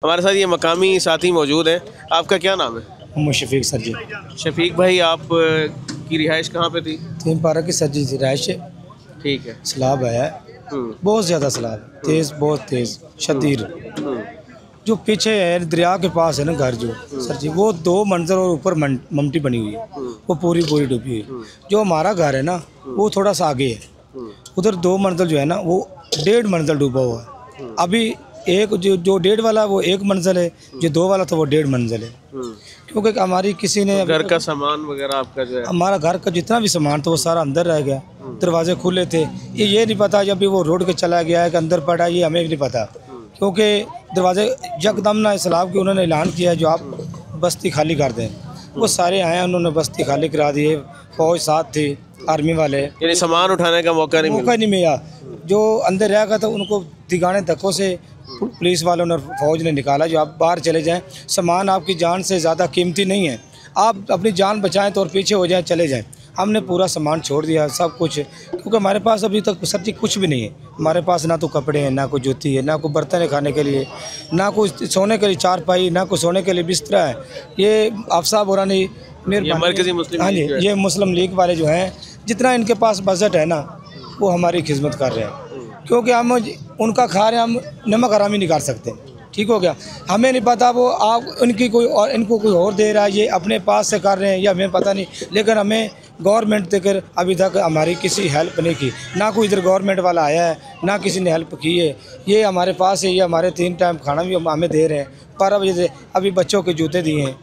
हमारे साथ ये मकामी साथी मौजूद हैं। आपका क्या नाम है? मोहम्मद शफीक सर जी। शफीक भाई, आप की रिहाइश कहाँ पे थी? 3 पारा की सर जी रिहाइश। ठीक है। सैलाब है, बहुत ज़्यादा सैलाब, तेज़, बहुत तेज़, शदीद। जो पीछे है दरिया के पास है ना घर, जो सर जी वो 2 मंजिल और ऊपर ममटी बनी हुई है, वो पूरी डूबी हुई। जो हमारा घर है ना वो थोड़ा सा आगे है, उधर 2 मंजिल जो है ना वो 1.5 मंजिल डूबा हुआ है। अभी एक जो 1.5 वाला वो 1 मंजिल है, जो 2 वाला था वो 1.5 मंजिल है। क्योंकि हमारी किसी ने घर का सामान वगैरह आपका जो है, हमारा घर का जितना भी सामान था वो सारा अंदर रह गया। दरवाजे खुले थे, ये नहीं पता जब भी वो रोड के चला गया है कि अंदर पड़ा, ये हमें भी नहीं पता। क्योंकि दरवाजे यकदम ना सैलाब की उन्होंने ऐलान किया जो आप बस्ती खाली कर दें, वो सारे आए, उन्होंने बस्ती खाली करा दी। फौज साथ थी, आर्मी वाले, यानी सामान उठाने का मौका नहीं मिला। जो अंदर रह गया था उनको दिगाने धक्कों से पुलिस वालों ने, फौज ने निकाला जो आप बाहर चले जाएं, सामान आपकी जान से ज़्यादा कीमती नहीं है, आप अपनी जान बचाएं तो और पीछे हो जाएं, चले जाएं। हमने पूरा सामान छोड़ दिया, सब कुछ, क्योंकि हमारे पास अभी तक सर जी कुछ भी नहीं है। हमारे पास ना तो कपड़े हैं, ना कोई जूती है, ना कोई बर्तन है खाने के लिए, ना कोई सोने के लिए चारपाई, ना कोई सोने के लिए बिस्तरा है। ये अफसाब और मरकज़ी मुस्लिम, हाँ जी, ये मुस्लिम लीग वाले जो हैं, जितना इनके पास बजट है ना वो हमारी खिदमत कर रहे हैं। क्योंकि हम उनका खा रहे हैं, हम नमक हरामी नहीं कर सकते। ठीक हो गया, हमें नहीं पता वो आप उनकी कोई और इनको कोई और दे रहा है, ये अपने पास से कर रहे हैं या हमें पता नहीं। लेकिन हमें गवर्नमेंट देकर अभी तक हमारी किसी हेल्प नहीं की, ना कोई इधर गवर्नमेंट वाला आया है, ना किसी ने हेल्प की है। ये हमारे पास है, ये हमारे 3 टाइम खाना भी हमें दे रहे हैं। पर अब जैसे अभी बच्चों के जूते दिए हैं,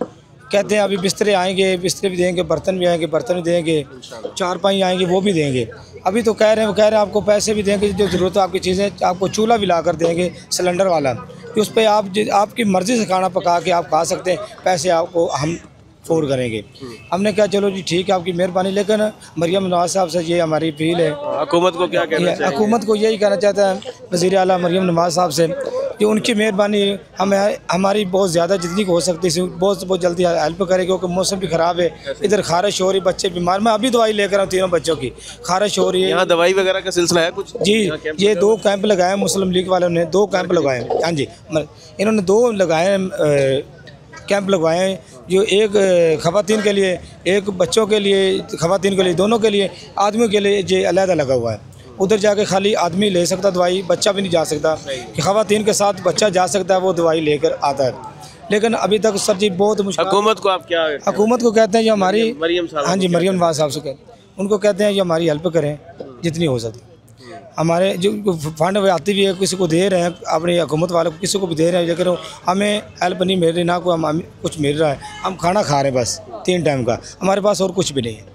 कहते हैं अभी बिस्तरे आएंगे, बिस्तरे भी देंगे, बर्तन भी आएंगे, बर्तन भी देंगे, चारपाई आएंगे, वो भी देंगे। अभी तो कह रहे हैं आपको पैसे भी देंगे, जो ज़रूरत है आपकी चीज़ें, आपको चूल्हा भी ला कर देंगे सिलेंडर वाला, कि उस पर आप आपकी मर्ज़ी से खाना पका के आप खा सकते हैं, पैसे आपको हम फ़ोर करेंगे। हमने कहा चलो जी ठीक है, आपकी मेहरबानी। लेकिन मरियम नवाज़ साहब से ये हमारी अपील है, हुकूमत को क्या कहना चाहिए? हुकूमत को यही कहना चाहता है वज़ीर आला मरियम नवाज़ साहब से कि उनकी मेहरबानी हमें हमारी बहुत ज़्यादा जितनी हो सकती है बहुत जल्दी हेल्प करे, क्योंकि मौसम भी ख़राब है, इधर खारिश हो रही, बच्चे बीमार। मैं अभी दवाई लेकर आऊँ, 3 बच्चों की खारिश हो रही है। यहाँ दवाई वगैरह का सिलसिला है कुछ? जी, ये 2 कैंप लगाए मुस्लिम लीग वालों ने, 2 कैंप लगाए। हाँ जी, इन्होंने 2 लगाए कैंप लगवाए हैं, जो एक ख़वातीन के लिए, एक बच्चों के लिए, ख़वातीन के लिए, दोनों के लिए, आदमियों के लिए ये अलहदा लगा हुआ है। उधर जाके खाली आदमी ले सकता दवाई, बच्चा भी नहीं जा सकता। कि ख़वातीन के साथ बच्चा जा सकता है, वो दवाई लेकर आता है। लेकिन अभी तक सर जी बहुत मुश्किल। हुकूमत को आप क्या? हुकूमत को कहते हैं ये हमारी मरियम साहब, हाँ जी, मरियम नवाज़ साहब से कहते हैं, उनको कहते हैं ये हमारी हेल्प करें जितनी हो सकती। हमारे जो फंड आती भी है, किसी को दे रहे हैं, अपनी हुकूमत वाले को किसी को भी दे रहे हैं, लेकिन हमें हेल्प नहीं मिल रही, ना कोई हम कुछ मिल रहा है। हम खाना खा रहे हैं बस 3 टाइम का, हमारे पास और कुछ भी नहीं है।